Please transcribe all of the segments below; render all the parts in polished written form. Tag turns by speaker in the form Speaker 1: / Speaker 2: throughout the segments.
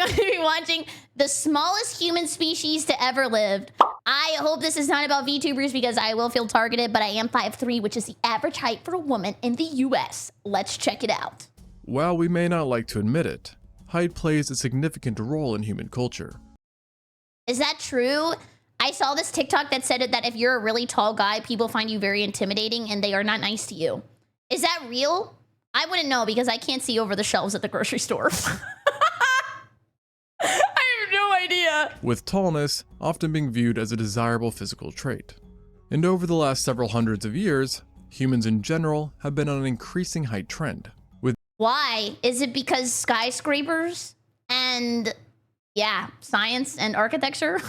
Speaker 1: going to be watching the smallest human species to ever live. I hope this is not about VTubers because I will feel targeted, but I am 5'3", which is the average height for a woman in the US. Let's check it out.
Speaker 2: While we may not like to admit it, height plays a significant role in human culture.
Speaker 1: Is that true? I saw this TikTok that said that if you're a really tall guy, people find you very intimidating and they are not nice to you. Is that real? I wouldn't know because I can't see over the shelves at the grocery store. I have no idea.
Speaker 2: With tallness often being viewed as a desirable physical trait. And over the last several hundreds of years, humans in general have been on an increasing height trend.
Speaker 1: Why? Is it because skyscrapers and, yeah, science and architecture?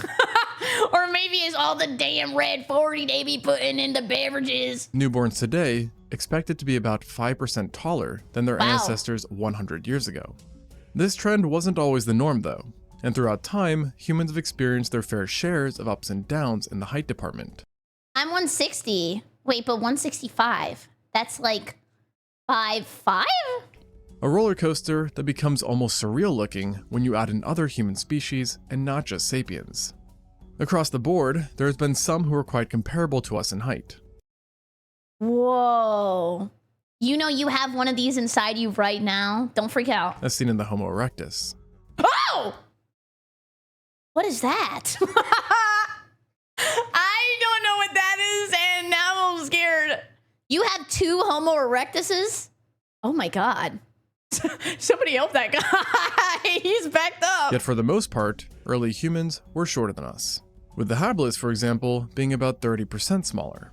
Speaker 1: Or maybe it's all the damn red 40 they be putting in the beverages.
Speaker 2: Newborns today expected to be about 5% taller than their ancestors 100 years ago. This trend wasn't always the norm though, and throughout time, humans have experienced their fair shares of ups and downs in the height department.
Speaker 1: I'm 160. Wait, but 165. That's like 5'5"?
Speaker 2: A roller coaster that becomes almost surreal looking when you add in other human species and not just sapiens. Across the board, there has been some who are quite comparable to us in height.
Speaker 1: Whoa. You know you have one of these inside you right now. Don't freak out.
Speaker 2: As seen in the Homo erectus.
Speaker 1: Oh! What is that? I don't know what that is, and now I'm scared. You have 2 Homo erectuses? Oh my God. Somebody help that guy. He's backed up.
Speaker 2: Yet for the most part, early humans were shorter than us, with the habilis, for example, being about 30% smaller.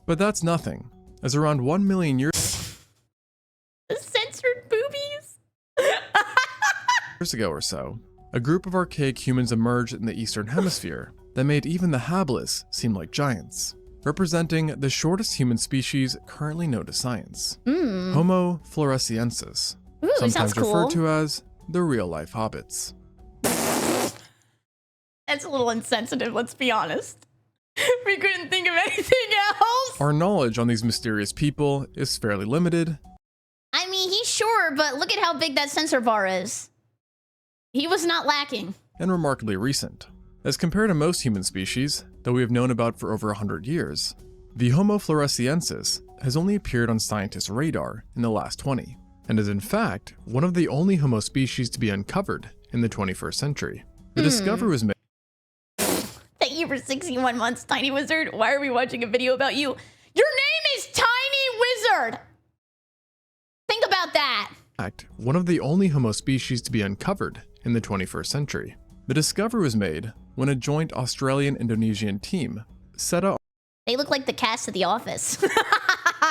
Speaker 2: But that's nothing, as around 1 million years
Speaker 1: Censored boobies?
Speaker 2: ago or so, a group of archaic humans emerged in the Eastern Hemisphere that made even the habilis seem like giants, representing the shortest human species currently known to science. Homo floresiensis,
Speaker 1: Ooh,
Speaker 2: sometimes
Speaker 1: cool.
Speaker 2: referred to as the real-life hobbits.
Speaker 1: That's a little insensitive, let's be honest. We couldn't think of anything else.
Speaker 2: Our knowledge on these mysterious people is fairly limited.
Speaker 1: I mean, he's short, but look at how big that sensor bar is. He was not lacking.
Speaker 2: And remarkably recent. As compared to most human species that we have known about for over 100 years, the Homo floresiensis has only appeared on scientists' radar in the last 20, and is in fact one of the only Homo species to be uncovered in the 21st century. The discovery was made.
Speaker 1: Thank you for 61 months, Tiny Wizard. Why are we watching a video about you? Your name is Tiny Wizard! Think about that.
Speaker 2: In fact, one of the only Homo species to be uncovered in the 21st century. The discovery was made when a joint Australian-Indonesian team set out
Speaker 1: They look like the cast of The Office.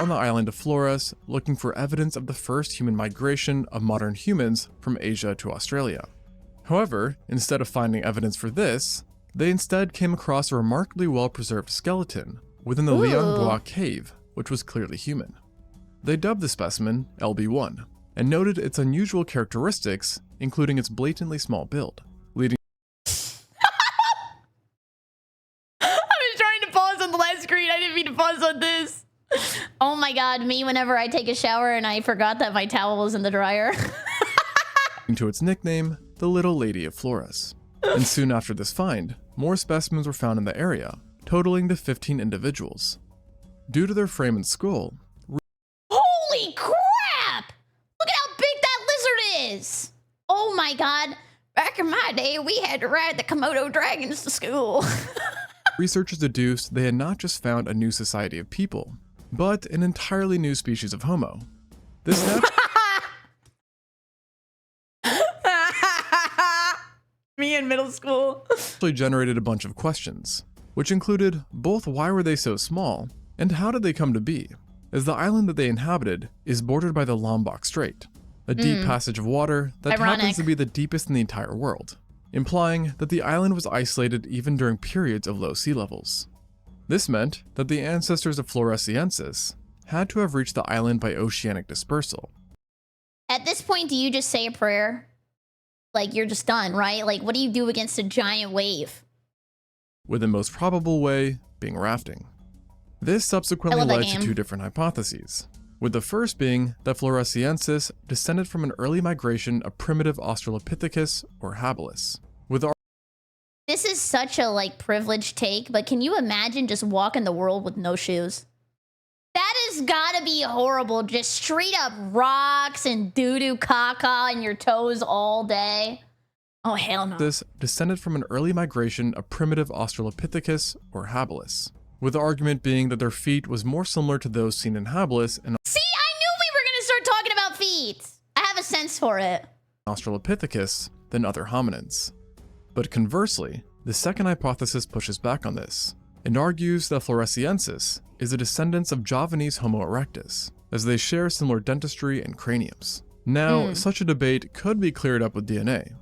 Speaker 2: on the island of Flores looking for evidence of the first human migration of modern humans from Asia to Australia. However, instead of finding evidence for this, they instead came across a remarkably well-preserved skeleton within the Leon Block cave, which was clearly human. They dubbed the specimen LB1 and noted its unusual characteristics, including its blatantly small build, leading
Speaker 1: I was trying to pause on the last screen. I didn't mean to pause on this. Oh my God, me whenever I take a shower and I forgot that my towel was in the dryer.
Speaker 2: to its nickname, the Little Lady of Flores. And soon after this find, more specimens were found in the area, totaling to 15 individuals. Due to their frame and skull,
Speaker 1: Holy crap! Look at how big that lizard is! Oh my God. Back in my day, we had to ride the Komodo dragons to school.
Speaker 2: researchers deduced they had not just found a new society of people, but an entirely new species of Homo. This
Speaker 1: Me in middle school.
Speaker 2: actually generated a bunch of questions, which included both why were they so small, and how did they come to be, as the island that they inhabited is bordered by the Lombok Strait, a deep passage of water that happens to be the deepest in the entire world, implying that the island was isolated even during periods of low sea levels. This meant that the ancestors of Floresiensis had to have reached the island by oceanic dispersal.
Speaker 1: At this point, do you just say a prayer? Like, you're just done, right? Like, what do you do against a giant wave?
Speaker 2: With the most probable way being rafting. This subsequently led to 2 different hypotheses. with the first being that Floresiensis descended from an early migration of primitive Australopithecus or habilis.
Speaker 1: This is such a like privileged take, but can you imagine just walking the world with no shoes? That has gotta be horrible. Just straight up rocks and doo-doo caca on your toes all day. Oh, hell no.
Speaker 2: This descended from an early migration of primitive Australopithecus or habilis, with the argument being that their feet was more similar to those seen in habilis and
Speaker 1: See, I knew we were gonna start talking about feet. I have a sense for it.
Speaker 2: Australopithecus than other hominins. But conversely, the second hypothesis pushes back on this and argues that Floresiensis is a descendant of Javanese Homo erectus, as they share similar dentistry and craniums. Now, such a debate could be cleared up with DNA.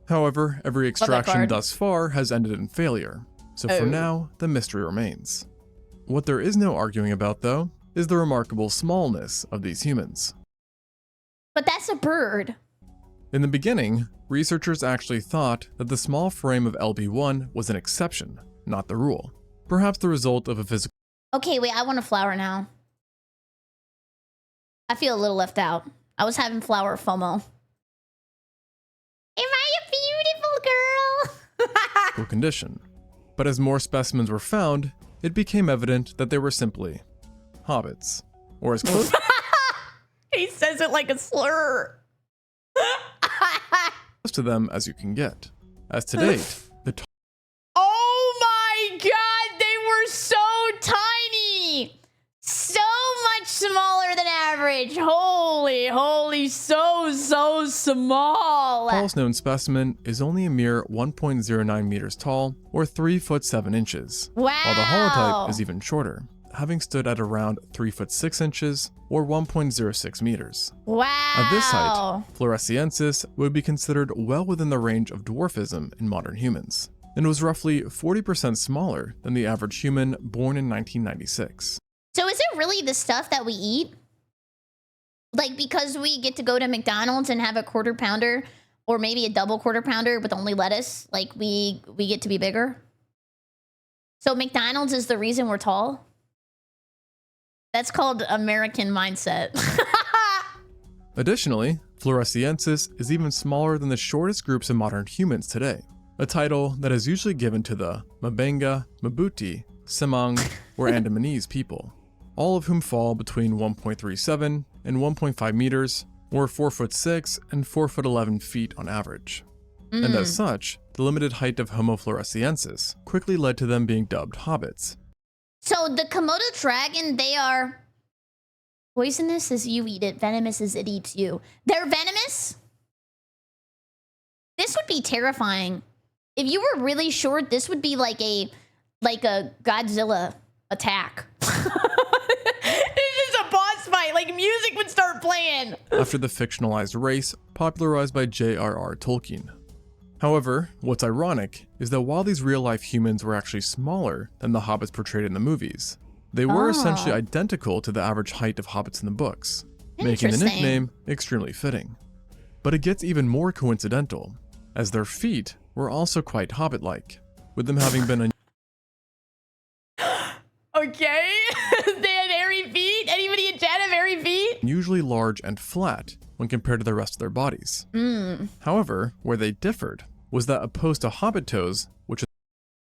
Speaker 2: However, every extraction thus far has ended in failure, so for now, the mystery remains. What there is no arguing about, though, is the remarkable smallness of these humans.
Speaker 1: But that's a bird.
Speaker 2: In the beginning, researchers actually thought that the small frame of LB1 was an exception, not the rule. Perhaps the result of a physical...
Speaker 1: Okay, wait, I want a flower now. I feel a little left out. I was having flower FOMO. Am I a beautiful girl?
Speaker 2: condition. But as more specimens were found, it became evident that they were simply hobbits, or as close
Speaker 1: He says it like a slur.
Speaker 2: to them as you can get. As to date, the
Speaker 1: Oh my god, they were so tiny! So much smaller than average. Holy, so small.
Speaker 2: tallest known specimen is only a mere 1.09 meters tall, or 3 foot 7 inches,
Speaker 1: Wow.
Speaker 2: while the holotype is even shorter, having stood at around 3 foot 6 inches, or 1.06 meters.
Speaker 1: Wow.
Speaker 2: At this height, Floresiensis would be considered well within the range of dwarfism in modern humans, and was roughly 40% smaller than the average human born in 1996.
Speaker 1: So is it really the stuff that we eat? Like, because we get to go to McDonald's and have a quarter pounder, or maybe a double quarter pounder with only lettuce, like we get to be bigger? So McDonald's is the reason we're tall? That's called American mindset.
Speaker 2: Additionally, Floresiensis is even smaller than the shortest groups of modern humans today, a title that is usually given to the Mabenga, Mabuti, Semang, or Andamanese people, all of whom fall between 1.37 and 1.5 meters, or 4 foot 6 and 4 foot 11 feet on average. And as such, the limited height of Homo floresiensis quickly led to them being dubbed hobbits.
Speaker 1: So the Komodo dragon, they are poisonous as you eat it, venomous as it eats you. They're venomous? This would be terrifying. If you were really short, this would be like a Godzilla attack. This is a boss fight. Like, music would start playing.
Speaker 2: After the fictionalized race popularized by J.R.R. Tolkien. However, what's ironic is that while these real-life humans were actually smaller than the hobbits portrayed in the movies, they were essentially identical to the average height of hobbits in the books, making the nickname extremely fitting. But it gets even more coincidental, as their feet were also quite hobbit-like, with them having been
Speaker 1: Okay. They had hairy feet? Anybody in chat have hairy feet?
Speaker 2: unusually large and flat when compared to the rest of their bodies. However, where they differed was that opposed to hobbit toes, which is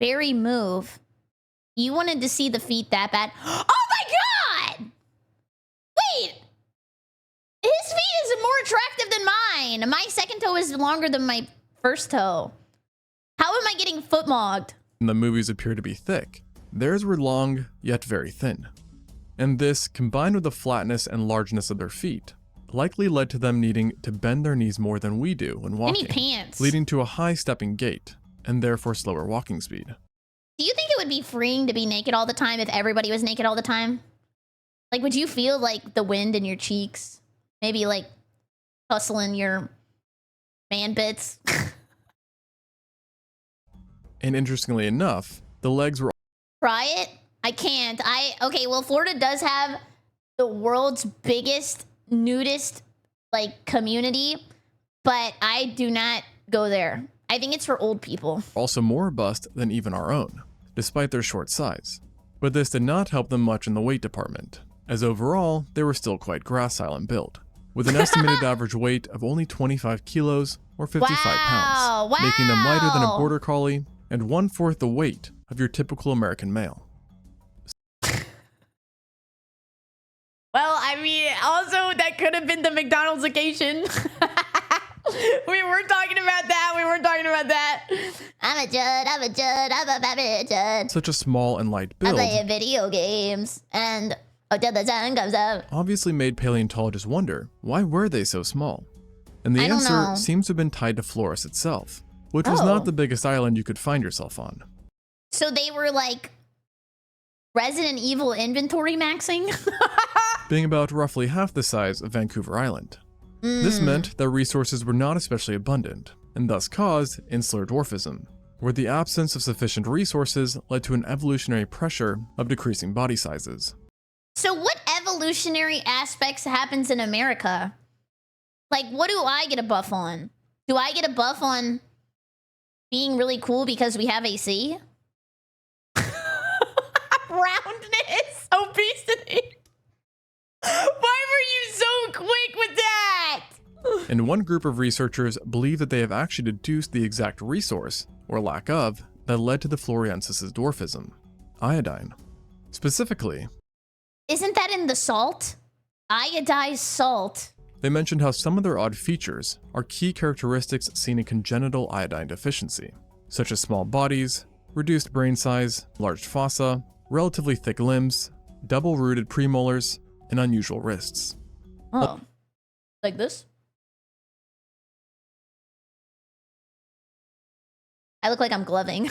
Speaker 1: Berry move. You wanted to see the feet that bad? Oh my god! Wait! His feet is more attractive than mine. My second toe is longer than my first toe. How am I getting foot mogged?
Speaker 2: in the movies appear to be thick, theirs were long yet very thin. And this, combined with the flatness and largeness of their feet, likely led to them needing to bend their knees more than we do when
Speaker 1: I
Speaker 2: walking,
Speaker 1: need pants.
Speaker 2: leading to a high stepping gait, and therefore slower walking speed.
Speaker 1: Do you think it would be freeing to be naked all the time if everybody was naked all the time? Like, would you feel like the wind in your cheeks? Maybe like hustling your man bits?
Speaker 2: And interestingly enough, the legs were
Speaker 1: Try it? I can't. Okay, well, Florida does have the world's biggest nudist, like, community, but I do not go there. I think it's for old people.
Speaker 2: also more robust than even our own, despite their short size. But this did not help them much in the weight department, as overall, they were still quite gracile in build, with an estimated average weight of only 25 kilos or 55 pounds, making them lighter than a border collie and 1/4 the weight of your typical American male.
Speaker 1: Well, I mean, also that could have been the McDonald's occasion. We were talking about that. I'm a Judd.
Speaker 2: Such a small and light build
Speaker 1: I play video games and until the sun comes up.
Speaker 2: obviously made paleontologists wonder, why were they so small? And the
Speaker 1: I don't
Speaker 2: answer
Speaker 1: know.
Speaker 2: seems to have been tied to Flores itself, which was
Speaker 1: Oh.
Speaker 2: not the biggest island you could find yourself on.
Speaker 1: So they were like Resident Evil inventory maxing?
Speaker 2: Being about roughly half the size of Vancouver Island. This meant that resources were not especially abundant, and thus caused insular dwarfism, where the absence of sufficient resources led to an evolutionary pressure of decreasing body sizes.
Speaker 1: So what evolutionary aspects happens in America? Like, what do I get a buff on? Do I get a buff on being really cool because we have AC? Roundness, obesity. Why were you so quick with that?
Speaker 2: And one group of researchers believe that they have actually deduced the exact resource, or lack of, that led to the Floriensis' dwarfism: iodine. Specifically,
Speaker 1: Isn't that in the salt? Iodized salt.
Speaker 2: they mentioned how some of their odd features are key characteristics seen in congenital iodine deficiency, such as small bodies, reduced brain size, large fossa, relatively thick limbs, double-rooted premolars, and unusual wrists.
Speaker 1: Oh. Like this? I look like I'm gloving.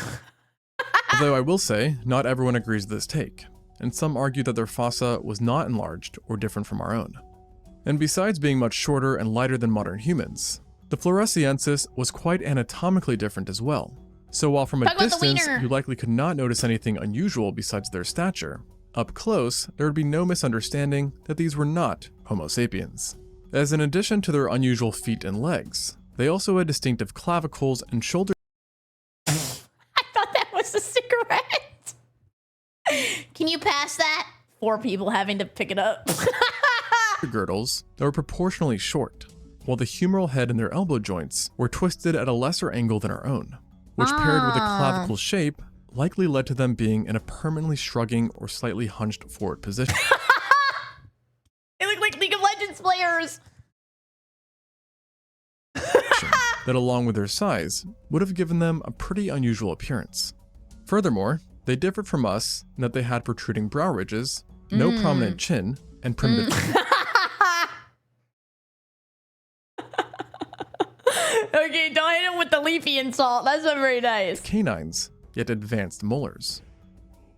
Speaker 2: Although I will say, not everyone agrees with this take, and some argue that their fossa was not enlarged or different from our own. And besides being much shorter and lighter than modern humans, the Floresiensis was quite anatomically different as well. So while from a
Speaker 1: Talk about the
Speaker 2: distance
Speaker 1: wiener.
Speaker 2: you likely could not notice anything unusual besides their stature, up close there would be no misunderstanding that these were not Homo sapiens. As in addition to their unusual feet and legs, they also had distinctive clavicles and shoulder
Speaker 1: I thought that was a cigarette. Can you pass that? 4 people having to pick it up.
Speaker 2: girdles that were proportionally short, while the humeral head and their elbow joints were twisted at a lesser angle than our own, which paired with a clavicle shape likely led to them being in a permanently shrugging or slightly hunched forward position.
Speaker 1: They look like League of Legends players.
Speaker 2: That along with their size would have given them a pretty unusual appearance. Furthermore, they differed from us in that they had protruding brow ridges, no prominent chin, and primitive
Speaker 1: Okay, don't hit him with the leafy insult. That's not very nice.
Speaker 2: canines, yet advanced molars.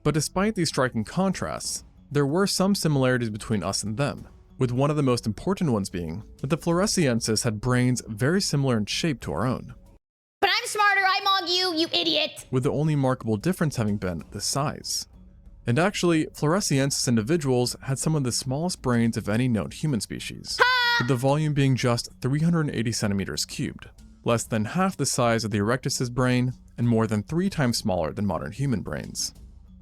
Speaker 2: But despite these striking contrasts, there were some similarities between us and them, with one of the most important ones being that the Floresiensis had brains very similar in shape to our own,
Speaker 1: But I'm smarter. I mog you, you idiot.
Speaker 2: with the only markable difference having been the size. And actually, Floresiensis individuals had some of the smallest brains of any known human species, with the volume being just 380 centimeters cubed, less than half the size of the Erectus's brain, and more than 3 times smaller than modern human brains.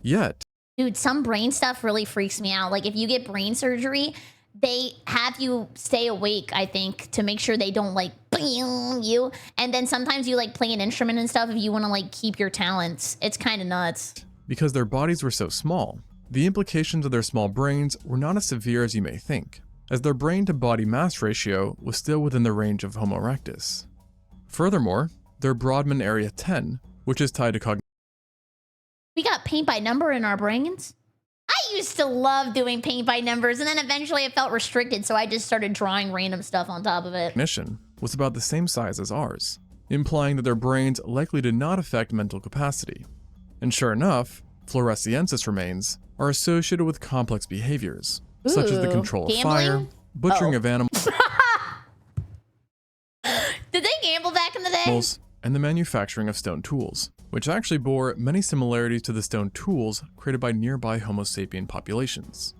Speaker 2: Yet,
Speaker 1: Dude, some brain stuff really freaks me out. Like, if you get brain surgery, they have you stay awake, I think, to make sure they don't, like, bing you. And then sometimes you, like, play an instrument and stuff if you want to, like, keep your talents. It's kind of nuts.
Speaker 2: because their bodies were so small, the implications of their small brains were not as severe as you may think, as their brain to body mass ratio was still within the range of Homo erectus. Furthermore, their Brodmann area 10, which is tied to cognition,
Speaker 1: We got paint by number in our brains. I used to love doing paint by numbers, and then eventually it felt restricted, so I just started drawing random stuff on top of it.
Speaker 2: was about the same size as ours, implying that their brains likely did not affect mental capacity. And sure enough, Floresiensis remains are associated with complex behaviors, such as the
Speaker 1: Ooh,
Speaker 2: control of
Speaker 1: gambling?
Speaker 2: fire, butchering of
Speaker 1: Did they gamble back in the day?
Speaker 2: animals, and the manufacturing of stone tools, which actually bore many similarities to the stone tools created by nearby Homo sapien populations.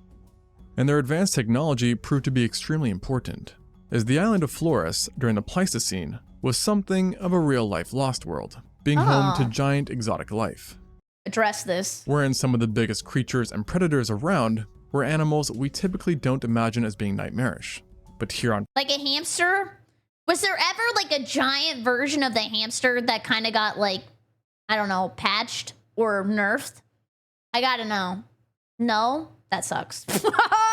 Speaker 2: And their advanced technology proved to be extremely important, as the island of Flores during the Pleistocene was something of a real-life lost world, being home to giant exotic life,
Speaker 1: Address this.
Speaker 2: wherein some of the biggest creatures and predators around were animals we typically don't imagine as being nightmarish. But here on
Speaker 1: Like a hamster? Was there ever like a giant version of the hamster that kind of got like, I don't know, patched or nerfed? I gotta know. No? That sucks.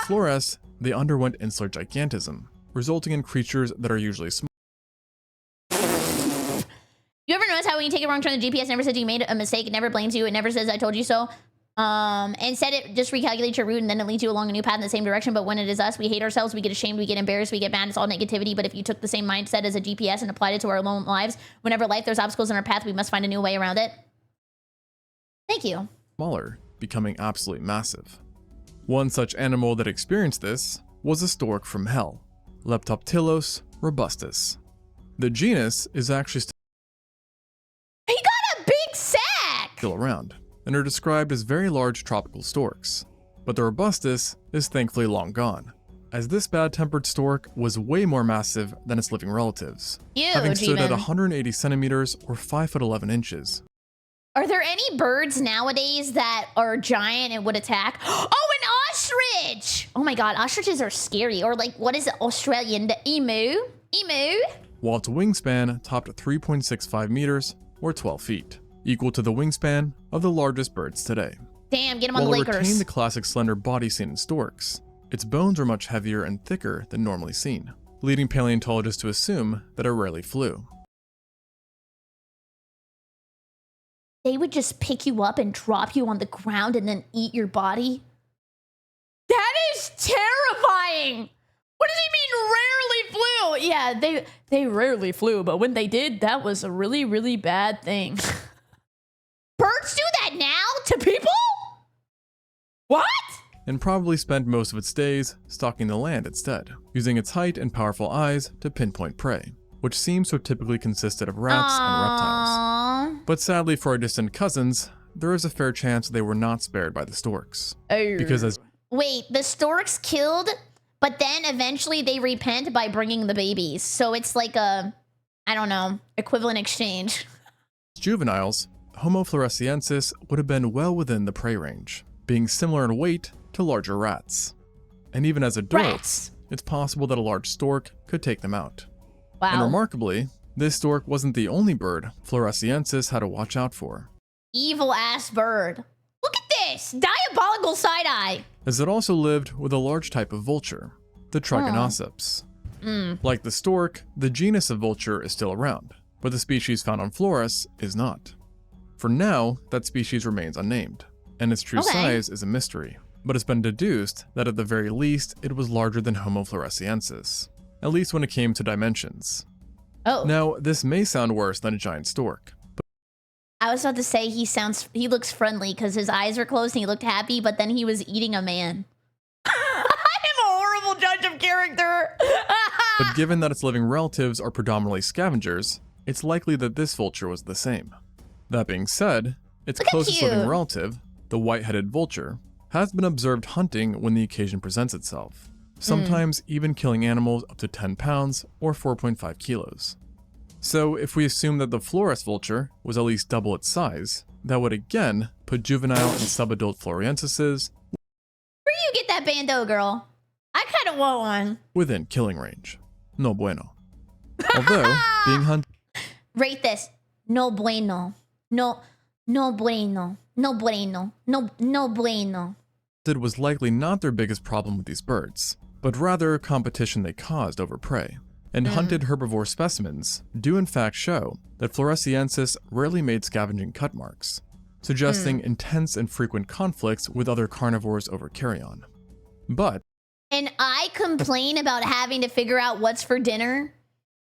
Speaker 2: Flores, they underwent insular gigantism, resulting in creatures that are usually small.
Speaker 1: You ever notice how when you take a wrong turn, the GPS never says you made a mistake? It never blames you. It never says I told you so. Instead, it just recalculates your route and then it leads you along a new path in the same direction. But when it is us, we hate ourselves, we get ashamed, we get embarrassed, we get mad. It's all negativity. But if you took the same mindset as a GPS and applied it to our own lives, whenever life throws obstacles in our path, we must find a new way around it. Thank you.
Speaker 2: Smaller, becoming absolutely massive. One such animal that experienced this was a stork from hell, Leptoptilos robustus. The genus is actually
Speaker 1: He got a big sack!
Speaker 2: still around, and are described as very large tropical storks. But the robustus is thankfully long gone, as this bad-tempered stork was way more massive than its living relatives, having stood at 180 centimeters or 5'11" inches.
Speaker 1: Are there any birds nowadays that are giant and would attack? Oh, an ostrich! Oh my god, ostriches are scary. Or like, what is it, Australian? The emu? Emu?
Speaker 2: While its wingspan topped 3.65 meters or 12 feet, equal to the wingspan of the largest birds today.
Speaker 1: Damn, get him on the
Speaker 2: While it
Speaker 1: Lakers.
Speaker 2: retained the classic slender body seen in storks, its bones are much heavier and thicker than normally seen, leading paleontologists to assume that it rarely flew.
Speaker 1: They would just pick you up and drop you on the ground and then eat your body? That is terrifying! What does he mean rarely flew? Yeah, they rarely flew, but when they did, that was a really, really bad thing. Birds do that now to people? What?
Speaker 2: And probably spent most of its days stalking the land instead, using its height and powerful eyes to pinpoint prey, which seems to have typically consisted of rats and reptiles.
Speaker 1: Aww.
Speaker 2: But sadly for our distant cousins, there is a fair chance they were not spared by the storks. Because as
Speaker 1: Wait, the storks killed, but then eventually they repent by bringing the babies. So it's like a, I don't know, equivalent exchange.
Speaker 2: juveniles, Homo floresiensis would have been well within the prey range, being similar in weight to larger rats. And even as adults,
Speaker 1: Rats.
Speaker 2: it's possible that a large stork could take them out.
Speaker 1: Wow.
Speaker 2: And remarkably, this stork wasn't the only bird floresiensis had to watch out for,
Speaker 1: Evil ass bird. Look at this! Diabolical side eye!
Speaker 2: as it also lived with a large type of vulture, the Trigonoceps. Like the stork, the genus of vulture is still around, but the species found on Flores is not. For now, that species remains unnamed, and its true size is a mystery, but it's been deduced that at the very least it was larger than Homo floresiensis, at least when it came to dimensions.
Speaker 1: Oh.
Speaker 2: Now, this may sound worse than a giant stork, but
Speaker 1: I was about to say he looks friendly because his eyes were closed and he looked happy, but then he was eating a man. I am a horrible judge of character.
Speaker 2: given that its living relatives are predominantly scavengers, it's likely that this vulture was the same. That being said, its closest living relative, the white-headed vulture, has been observed hunting when the occasion presents itself, sometimes even killing animals up to 10 pounds or 4.5 kilos. So if we assume that the Flores vulture was at least double its size, that would again put juvenile and subadult floresiensises
Speaker 1: Where you get that bando, girl? I kind of want one.
Speaker 2: within killing range. No bueno. Although, being hunted
Speaker 1: Rate this. No bueno. No bueno. No bueno. No bueno.
Speaker 2: was likely not their biggest problem with these birds, but rather competition they caused over prey. And hunted herbivore specimens do in fact show that Floresiensis rarely made scavenging cut marks, suggesting intense and frequent conflicts with other carnivores over carrion. But
Speaker 1: And I complain about having to figure out what's for dinner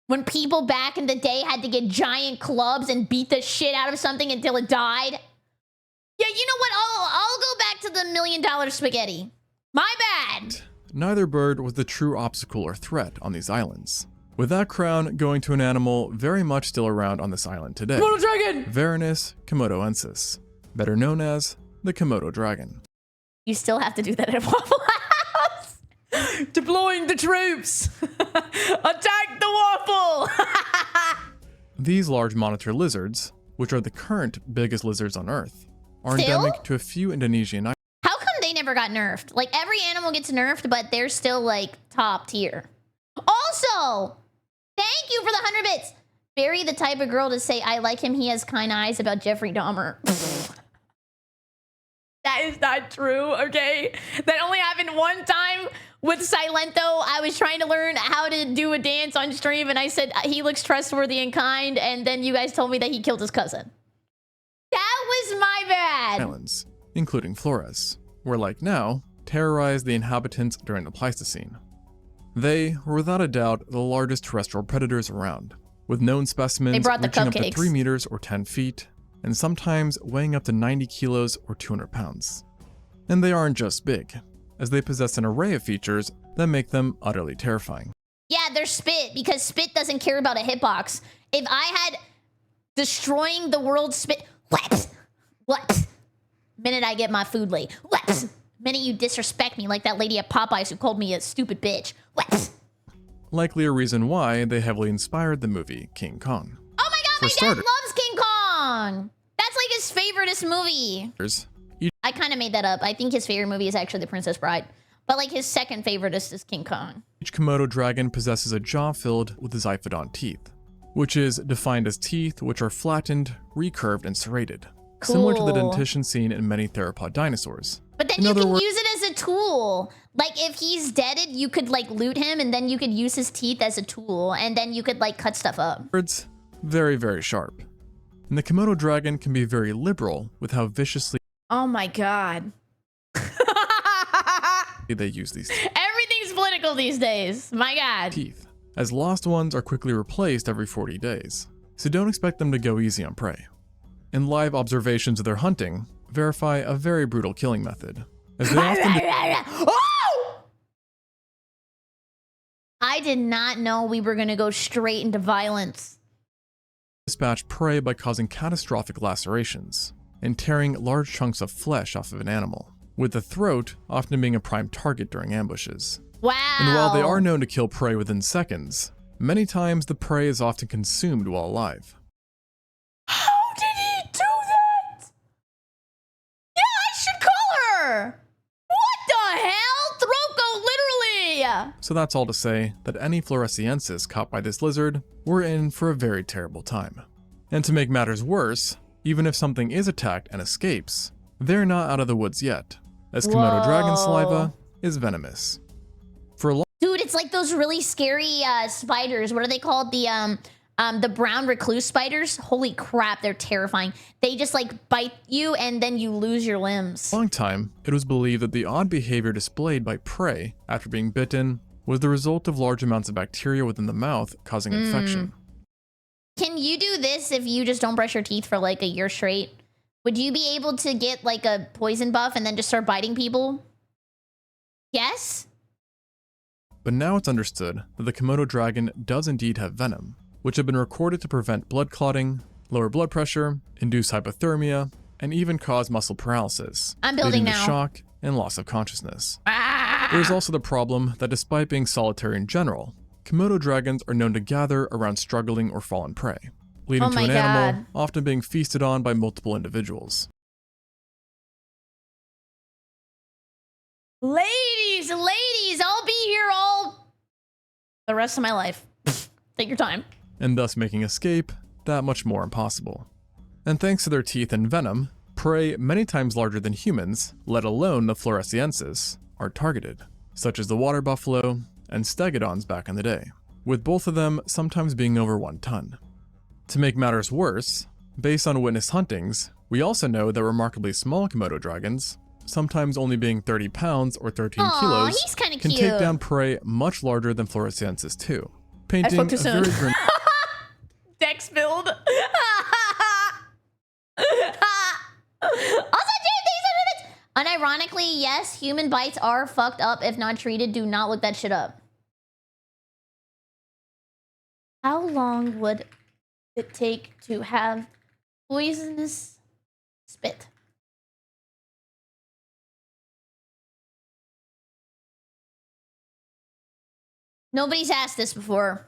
Speaker 1: when people back in the day had to get giant clubs and beat the shit out of something until it died. Yeah, you know what? I'll go back to the $1 million spaghetti. My bad.
Speaker 2: neither bird was the true obstacle or threat on these islands, with that crown going to an animal very much still around on this island today.
Speaker 1: Komodo dragon!
Speaker 2: Varanus komodoensis, better known as the Komodo dragon.
Speaker 1: You still have to do that at Waffle House. Deploying the troops. Attack the waffle.
Speaker 2: These large monitor lizards, which are the current biggest lizards on Earth, are
Speaker 1: Still?
Speaker 2: endemic to a few Indonesian islands.
Speaker 1: How come they never never got nerfed. Like, every animal gets nerfed, but they're still, like, top tier. Also, thank you for the 100 bits. Barry, the type of girl to say, I like him, he has kind eyes about Jeffrey Dahmer. That is not true, okay? That only happened one time with Silento. I was trying to learn how to do a dance on stream, and I said, he looks trustworthy and kind, and then you guys told me that he killed his cousin. That was my bad.
Speaker 2: Islands, including Flores, were like now, terrorized the inhabitants during the Pleistocene. They were without a doubt the largest terrestrial predators around, with known specimens reaching up to 3 meters or 10 feet, and sometimes weighing up to 90 kilos or 200 pounds. And they aren't just big, as they possess an array of features that make them utterly terrifying.
Speaker 1: Yeah, they're spit, because spit doesn't care about a hitbox. If I had destroying the world spit, what? Minute I get my food late, what? Minute you disrespect me like that lady at Popeyes who called me a stupid bitch, what?
Speaker 2: Likely a reason why they heavily inspired the movie King Kong.
Speaker 1: Oh my god, my dad loves King Kong! That's like his favoriteest movie. I kind of made that up. I think his favorite movie is actually The Princess Bride. But like his second favoriteest is King Kong.
Speaker 2: Each Komodo dragon possesses a jaw filled with zyphodont teeth, which is defined as teeth which are flattened, recurved, and serrated.
Speaker 1: Cool.
Speaker 2: Similar to the dentition seen in many theropod dinosaurs.
Speaker 1: But then you can use it as a tool. Like if he's deaded, you could like loot him and then you could use his teeth as a tool and then you could like cut stuff up.
Speaker 2: Words, very, very sharp. And the Komodo dragon can be very liberal with how viciously
Speaker 1: oh my god.
Speaker 2: they use these teeth.
Speaker 1: Everything's political these days. My god.
Speaker 2: Teeth, as lost ones are quickly replaced every 40 days. So don't expect them to go easy on prey. And live observations of their hunting verify a very brutal killing method, as they often
Speaker 1: I did not know we were gonna go straight into violence.
Speaker 2: Dispatch prey by causing catastrophic lacerations and tearing large chunks of flesh off of an animal, with the throat often being a prime target during ambushes.
Speaker 1: Wow.
Speaker 2: And while they are known to kill prey within seconds, many times the prey is often consumed while alive.
Speaker 1: How did he do that? Yeah, I should call her. What the hell? Throko, literally.
Speaker 2: So that's all to say that any Floresiensis caught by this lizard were in for a very terrible time. And to make matters worse, even if something is attacked and escapes, they're not out of the woods yet, as Komodo dragon saliva is venomous. For a long
Speaker 1: Dude, it's like those really scary spiders. What are they called? The brown recluse spiders. Holy crap, they're terrifying. They just like bite you and then you lose your limbs.
Speaker 2: long time, it was believed that the odd behavior displayed by prey after being bitten was the result of large amounts of bacteria within the mouth causing infection.
Speaker 1: Can you do this if you just don't brush your teeth for like a year straight? Would you be able to get like a poison buff and then just start biting people? Yes?
Speaker 2: But now it's understood that the Komodo dragon does indeed have venom, which have been recorded to prevent blood clotting, lower blood pressure, induce hypothermia, and even cause muscle paralysis,
Speaker 1: I'm building
Speaker 2: leading to
Speaker 1: now.
Speaker 2: shock and loss of consciousness. There's also the problem that despite being solitary in general, Komodo dragons are known to gather around struggling or fallen prey, leading to an animal often being feasted on by multiple individuals.
Speaker 1: Ladies, I'll be here all the rest of my life. Take your time.
Speaker 2: And thus making escape that much more impossible. And thanks to their teeth and venom, prey many times larger than humans, let alone the Floresiensis, are targeted, such as the water buffalo and stegodons back in the day, with both of them sometimes being over 1 ton. To make matters worse, based on witnessed huntings, we also know that remarkably small Komodo dragons, sometimes only being 30 pounds or 13 kilos,
Speaker 1: he's kinda
Speaker 2: can
Speaker 1: cute.
Speaker 2: take down prey much larger than Floresiensis too, painting a
Speaker 1: soon.
Speaker 2: very grim
Speaker 1: Dex build. Also, Jay, unironically, yes, human bites are fucked up if not treated. Do not look that shit up. How long would it take to have poisonous spit? Nobody's asked this before.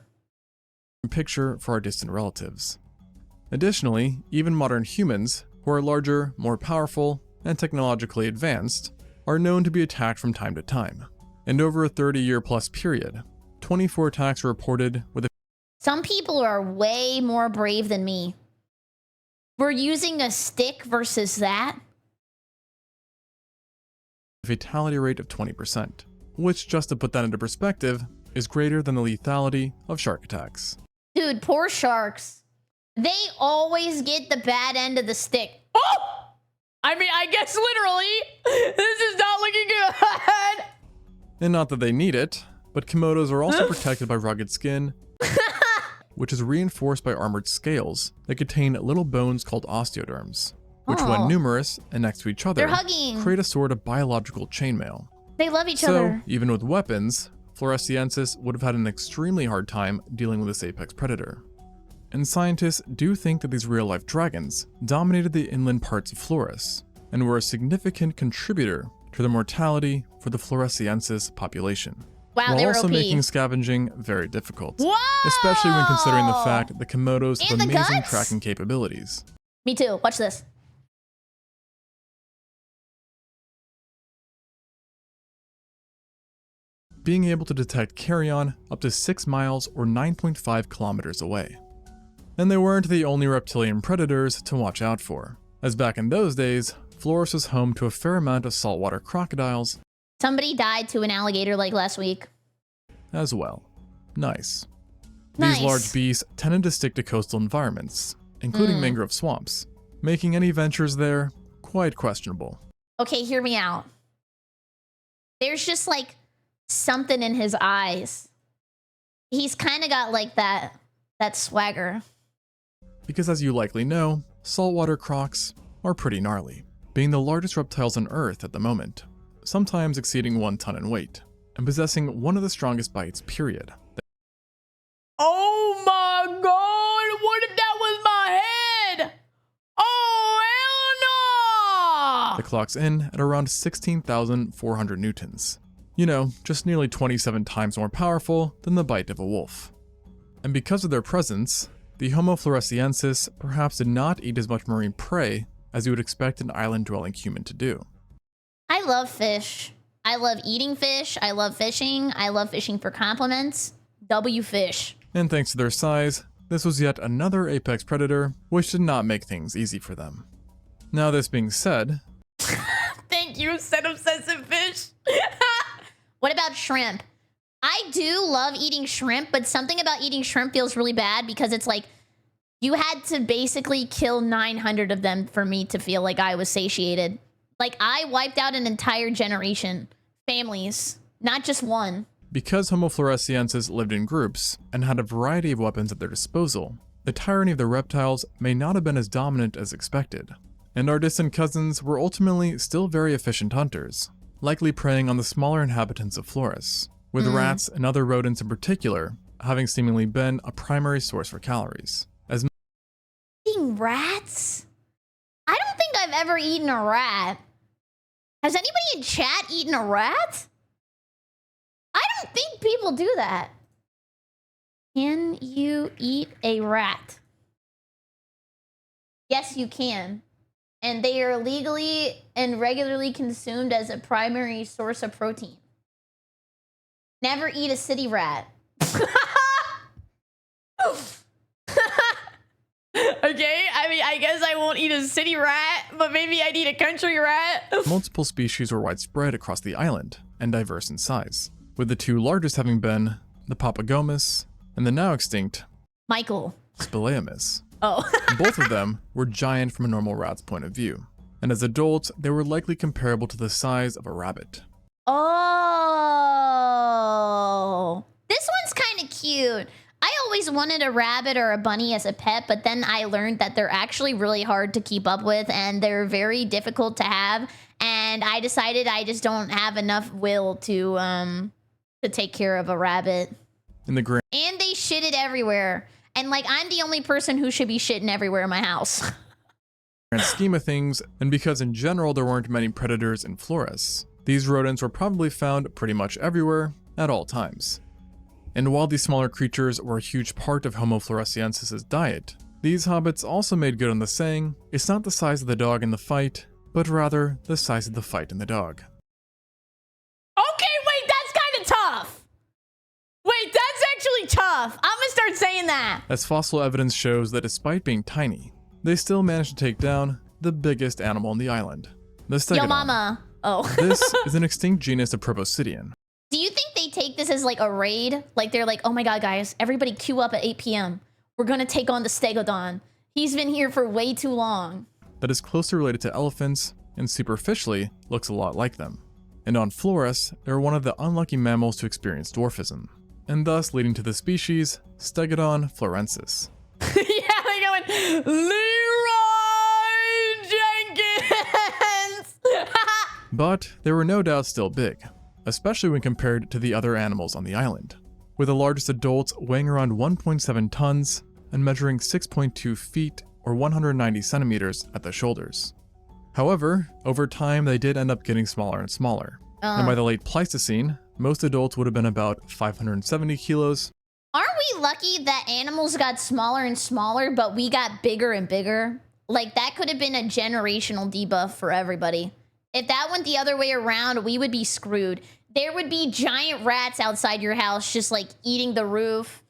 Speaker 2: picture for our distant relatives. Additionally, even modern humans, who are larger, more powerful, and technologically advanced, are known to be attacked from time to time. And over a 30-year-plus period, 24 attacks were reported with a
Speaker 1: Some people are way more brave than me. We're using a stick versus that.
Speaker 2: fatality rate of 20%, which, just to put that into perspective, is greater than the lethality of shark attacks.
Speaker 1: Dude, poor sharks. They always get the bad end of the stick. Oh! I mean, I guess literally, this is not looking good.
Speaker 2: And not that they need it, but Komodos are also protected by rugged skin, which is reinforced by armored scales that contain little bones called osteoderms, which when numerous and next to each other,
Speaker 1: they're hugging.
Speaker 2: create a sort of biological chainmail.
Speaker 1: They love each
Speaker 2: So,
Speaker 1: other.
Speaker 2: even with weapons, Floresiensis would have had an extremely hard time dealing with this apex predator. And scientists do think that these real-life dragons dominated the inland parts of Flores, and were a significant contributor to the mortality for the Floresiensis population.
Speaker 1: Wow,
Speaker 2: while
Speaker 1: they were
Speaker 2: also
Speaker 1: OP.
Speaker 2: making scavenging very difficult.
Speaker 1: Whoa!
Speaker 2: Especially when considering the fact that Komodos have
Speaker 1: And the
Speaker 2: amazing
Speaker 1: guts?
Speaker 2: tracking capabilities.
Speaker 1: Me too. Watch this.
Speaker 2: Being able to detect carrion up to 6 miles or 9.5 kilometers away. And they weren't the only reptilian predators to watch out for, as back in those days, Flores was home to a fair amount of saltwater crocodiles
Speaker 1: Somebody died to an alligator like last week.
Speaker 2: as well. Nice.
Speaker 1: Nice.
Speaker 2: These large beasts tended to stick to coastal environments, including mangrove swamps, making any ventures there quite questionable.
Speaker 1: Okay, hear me out. There's just like something in his eyes. He's kind of got like that swagger.
Speaker 2: Because as you likely know, saltwater crocs are pretty gnarly, being the largest reptiles on Earth at the moment, sometimes exceeding 1 ton in weight, and possessing one of the strongest bites, period.
Speaker 1: Oh my god, what if that was my head? Oh, hell no!
Speaker 2: That clocks in at around 16,400 newtons. You know, just nearly 27 times more powerful than the bite of a wolf. And because of their presence, the Homo floresiensis perhaps did not eat as much marine prey as you would expect an island-dwelling human to do.
Speaker 1: I love fish. I love eating fish. I love fishing. I love fishing for compliments. W fish.
Speaker 2: And thanks to their size, this was yet another apex predator, which did not make things easy for them. Now this being said,
Speaker 1: Thank you, said obsessive fish. What about shrimp? I do love eating shrimp, but something about eating shrimp feels really bad because it's like you had to basically kill 900 of them for me to feel like I was satiated. Like I wiped out an entire generation, families, not just one.
Speaker 2: because Homo floresiensis lived in groups and had a variety of weapons at their disposal, the tyranny of the reptiles may not have been as dominant as expected, and our distant cousins were ultimately still very efficient hunters, likely preying on the smaller inhabitants of Flores, with rats and other rodents in particular having seemingly been a primary source for calories. As
Speaker 1: Eating rats? I don't think I've ever eaten a rat. Has anybody in chat eaten a rat? I don't think people do that. Can you eat a rat? Yes, you can. And they are legally and regularly consumed as a primary source of protein. Never eat a city rat. Okay, I mean, I guess I won't eat a city rat, but maybe I'd eat a country rat.
Speaker 2: multiple species were widespread across the island and diverse in size, with the two largest having been the Papagomus and the now extinct
Speaker 1: Michael.
Speaker 2: Speleomus.
Speaker 1: Oh.
Speaker 2: Both of them were giant from a normal rat's point of view, and as adults, they were likely comparable to the size of a rabbit.
Speaker 1: Oh. This one's kind of cute. I always wanted a rabbit or a bunny as a pet, but then I learned that they're actually really hard to keep up with and they're very difficult to have. And I decided I just don't have enough will to take care of a rabbit.
Speaker 2: In the grand
Speaker 1: And they shit it everywhere. And like, I'm the only person who should be shitting everywhere in my house.
Speaker 2: scheme of things, and because in general there weren't many predators in Flores, these rodents were probably found pretty much everywhere at all times. And while these smaller creatures were a huge part of Homo floresiensis' diet, these hobbits also made good on the saying, it's not the size of the dog in the fight, but rather the size of the fight in the dog.
Speaker 1: start saying that.
Speaker 2: as fossil evidence shows that despite being tiny, they still managed to take down the biggest animal on the island, the stegodon.
Speaker 1: Yo, mama. Oh.
Speaker 2: This is an extinct genus of proboscidean.
Speaker 1: Do you think they take this as like a raid? Like they're like, oh my god, guys, everybody queue up at 8 p.m. We're gonna take on the stegodon. He's been here for way too long.
Speaker 2: That is closely related to elephants and superficially looks a lot like them. And on Flores, they're one of the unlucky mammals to experience dwarfism, and thus leading to the species Stegodon florensis.
Speaker 1: Yeah, they going, Leroy Jenkins!
Speaker 2: But they were no doubt still big, especially when compared to the other animals on the island, with the largest adults weighing around 1.7 tons and measuring 6.2 feet or 190 centimeters at the shoulders. However, over time they did end up getting smaller and smaller, and by the late Pleistocene, most adults would have been about 570 kilos.
Speaker 1: Aren't we lucky that animals got smaller and smaller, but we got bigger and bigger? Like, that could have been a generational debuff for everybody. If that went the other way around, we would be screwed. There would be giant rats outside your house just, like, eating the roof,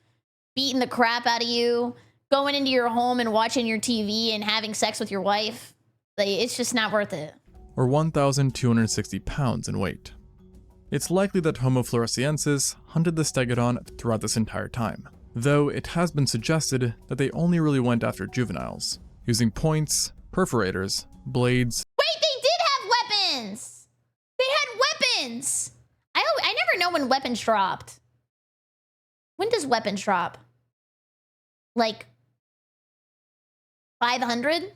Speaker 1: beating the crap out of you, going into your home and watching your TV and having sex with your wife. Like, it's just not worth it.
Speaker 2: Or 1,260 pounds in weight. It's likely that Homo floresiensis hunted the stegodon throughout this entire time, though it has been suggested that they only really went after juveniles, using points, perforators, blades.
Speaker 1: Wait, they did have weapons! They had weapons! I never know when weapons dropped. When does weapons drop? Like 500?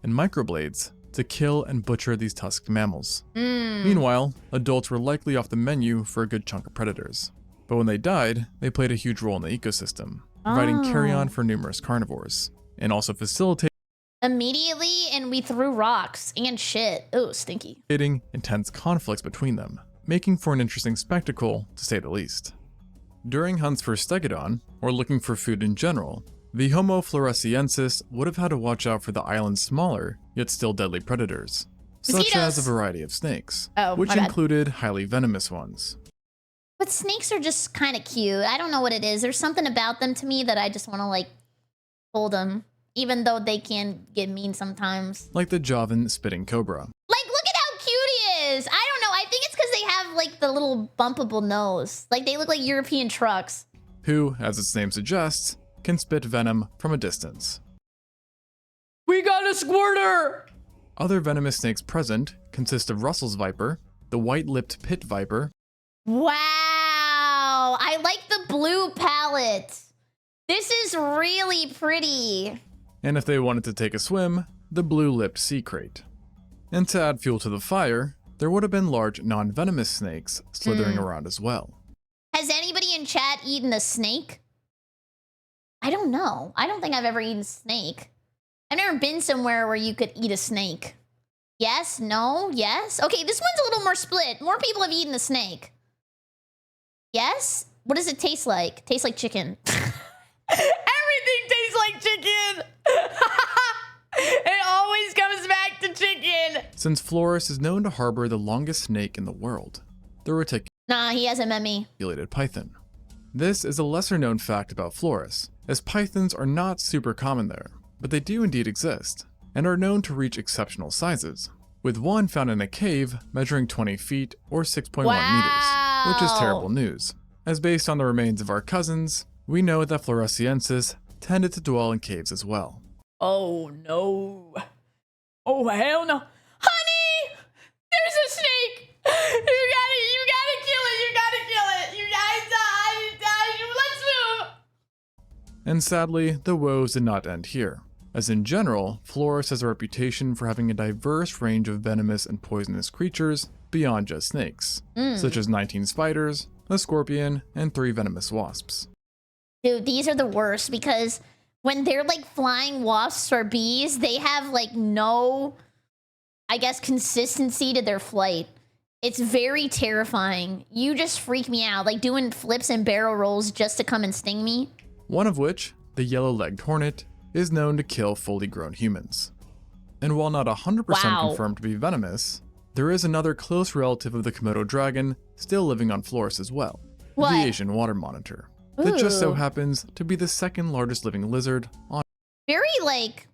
Speaker 2: And microblades to kill and butcher these tusked mammals. Meanwhile, adults were likely off the menu for a good chunk of predators. But when they died, they played a huge role in the ecosystem, providing carrion for numerous carnivores, and also facilitating
Speaker 1: Immediately, and we threw rocks and shit. Oh, stinky.
Speaker 2: intense conflicts between them, making for an interesting spectacle, to say the least. During hunts for stegodon, or looking for food in general, the Homo floresiensis would have had to watch out for the island's smaller, yet still deadly predators, such as a variety of snakes, which included highly venomous ones.
Speaker 1: But snakes are just kind of cute. I don't know what it is. There's something about them to me that I just want to, like, hold them, even though they can get mean sometimes.
Speaker 2: Like the Javan spitting cobra.
Speaker 1: Like, look at how cute he is. I don't know. I think it's because they have, like, the little bumpable nose. Like, they look like European trucks.
Speaker 2: Who, as its name suggests, can spit venom from a distance.
Speaker 1: We got a squirter!
Speaker 2: Other venomous snakes present consist of Russell's viper, the white-lipped pit viper.
Speaker 1: Wow! I like the blue palette. This is really pretty.
Speaker 2: And if they wanted to take a swim, the blue-lipped sea crate. And to add fuel to the fire, there would have been large non-venomous snakes slithering around as well.
Speaker 1: Has anybody in chat eaten a snake? I don't know. I don't think I've ever eaten a snake. I've never been somewhere where you could eat a snake. Yes? No? Yes? Okay, this one's a little more split. More people have eaten a snake. Yes? What does it taste like? Tastes like chicken. Everything tastes like chicken! It always comes back to chicken!
Speaker 2: Since Flores is known to harbor the longest snake in the world, the reticulated
Speaker 1: Nah, he hasn't met me.
Speaker 2: python. This is a lesser known fact about Flores, as pythons are not super common there, but they do indeed exist, and are known to reach exceptional sizes, with one found in a cave measuring 20 feet or 6.1 meters, which is terrible news, as based on the remains of our cousins, we know that Floresiensis tended to dwell in caves as well.
Speaker 1: Oh no. Oh hell no. Honey! There's a snake! You gotta kill it! You guys, let's move!
Speaker 2: And sadly, the woes did not end here, as in general, Flores has a reputation for having a diverse range of venomous and poisonous creatures beyond just snakes, such as 19 spiders, a scorpion, and 3 venomous wasps.
Speaker 1: Dude, these are the worst because when they're like flying wasps or bees, they have like no, I guess, consistency to their flight. It's very terrifying. You just freak me out, like doing flips and barrel rolls just to come and sting me.
Speaker 2: One of which, the yellow-legged hornet, is known to kill fully grown humans. And while not 100% confirmed to be venomous, there is another close relative of the Komodo dragon still living on Flores as well, the Asian water monitor. that just so
Speaker 1: Ooh.
Speaker 2: happens to be the second largest living lizard on
Speaker 1: Very, like,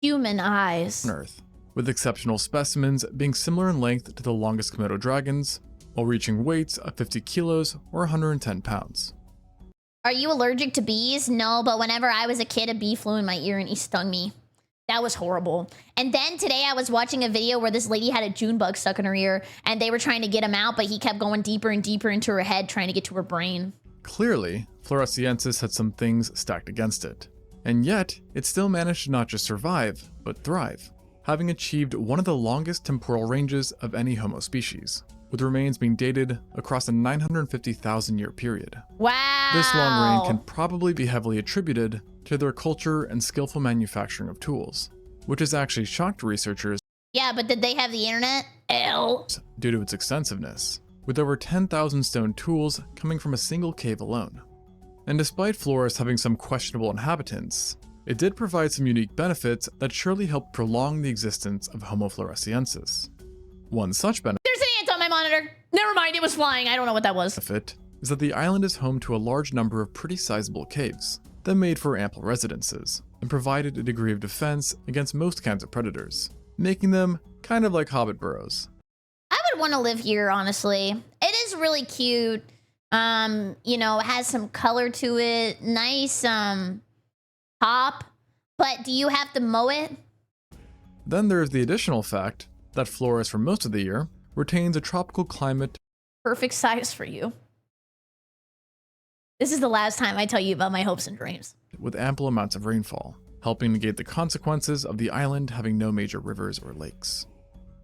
Speaker 1: human eyes.
Speaker 2: Earth, with exceptional specimens being similar in length to the longest Komodo dragons, while reaching weights of 50 kilos or 110 pounds.
Speaker 1: Are you allergic to bees? No, but whenever I was a kid, a bee flew in my ear and he stung me. That was horrible. And then today I was watching a video where this lady had a June bug stuck in her ear and they were trying to get him out, but he kept going deeper and deeper into her head, trying to get to her brain.
Speaker 2: Clearly, Floresiensis had some things stacked against it. And yet, it still managed to not just survive, but thrive, having achieved one of the longest temporal ranges of any Homo species, with remains being dated across a 950,000 year period.
Speaker 1: Wow.
Speaker 2: This long reign can probably be heavily attributed to their culture and skillful manufacturing of tools, which has actually shocked researchers.
Speaker 1: Yeah, but did they have the internet? Ew.
Speaker 2: Due to its extensiveness, with over 10,000 stone tools coming from a single cave alone. And despite Flores having some questionable inhabitants, it did provide some unique benefits that surely helped prolong the existence of Homo floresiensis. One such benefit
Speaker 1: There's an ant on my monitor. Never mind, it was flying. I don't know what that was.
Speaker 2: is that the island is home to a large number of pretty sizable caves that made for ample residences and provided a degree of defense against most kinds of predators, making them kind of like hobbit burrows.
Speaker 1: I would want to live here, honestly. It is really cute. You know, it has some color to it. Nice, top. But do you have to mow it?
Speaker 2: Then there's the additional fact that Flores for most of the year retains a tropical climate
Speaker 1: Perfect size for you. This is the last time I tell you about my hopes and dreams.
Speaker 2: with ample amounts of rainfall, helping negate the consequences of the island having no major rivers or lakes.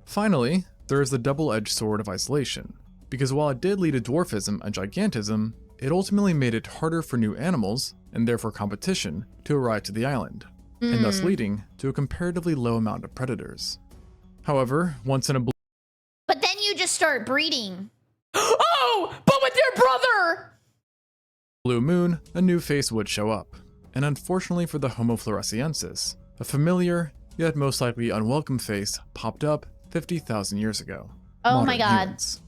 Speaker 2: Finally, there is the double-edged sword of isolation, because while it did lead to dwarfism and gigantism, it ultimately made it harder for new animals, and therefore competition, to arrive to the island, and thus leading to a comparatively low amount of predators. However, once in a
Speaker 1: But then you just start breeding. Oh, but with their brother!
Speaker 2: blue moon, a new face would show up, and unfortunately for the Homo floresiensis, a familiar, yet most likely unwelcome face popped up 50,000 years ago.
Speaker 1: Oh
Speaker 2: Modern
Speaker 1: my god.
Speaker 2: humans.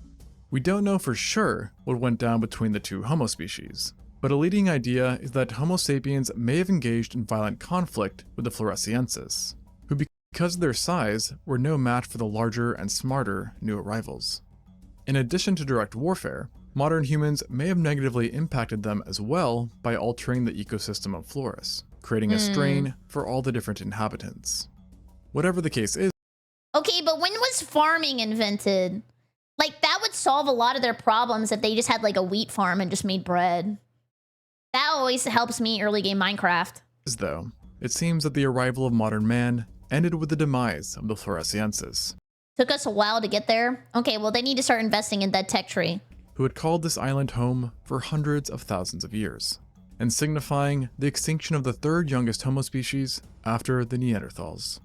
Speaker 2: We don't know for sure what went down between the two Homo species, but a leading idea is that Homo sapiens may have engaged in violent conflict with the floresiensis, who because of their size were no match for the larger and smarter new arrivals. In addition to direct warfare, modern humans may have negatively impacted them as well by altering the ecosystem of Flores, creating a strain for all the different inhabitants. Whatever the case is,
Speaker 1: Okay, but when was farming invented? Like, that would solve a lot of their problems if they just had, like, a wheat farm and just made bread. That always helps me early game Minecraft.
Speaker 2: though, it seems that the arrival of modern man ended with the demise of the floresiensis,
Speaker 1: Took us a while to get there. Okay, well, they need to start investing in that tech tree.
Speaker 2: who had called this island home for hundreds of thousands of years, and signifying the extinction of the third youngest Homo species after the Neanderthals.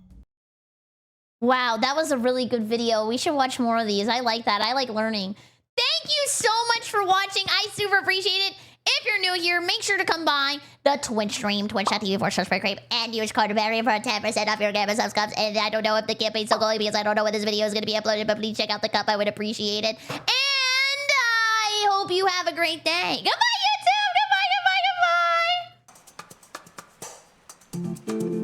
Speaker 1: Wow, that was a really good video. We should watch more of these. I like that. I like learning. Thank you so much for watching. I super appreciate it. If you're new here, make sure to come by the Twitch stream, twitch.tv/BerryCrepe, and use code Berry for 10% off your Gamma subscribes. And I don't know if the campaign's still going because I don't know when this video is going to be uploaded, but please check out the cup. I would appreciate it. And I hope you have a great day. Goodbye, YouTube. Goodbye, goodbye, goodbye.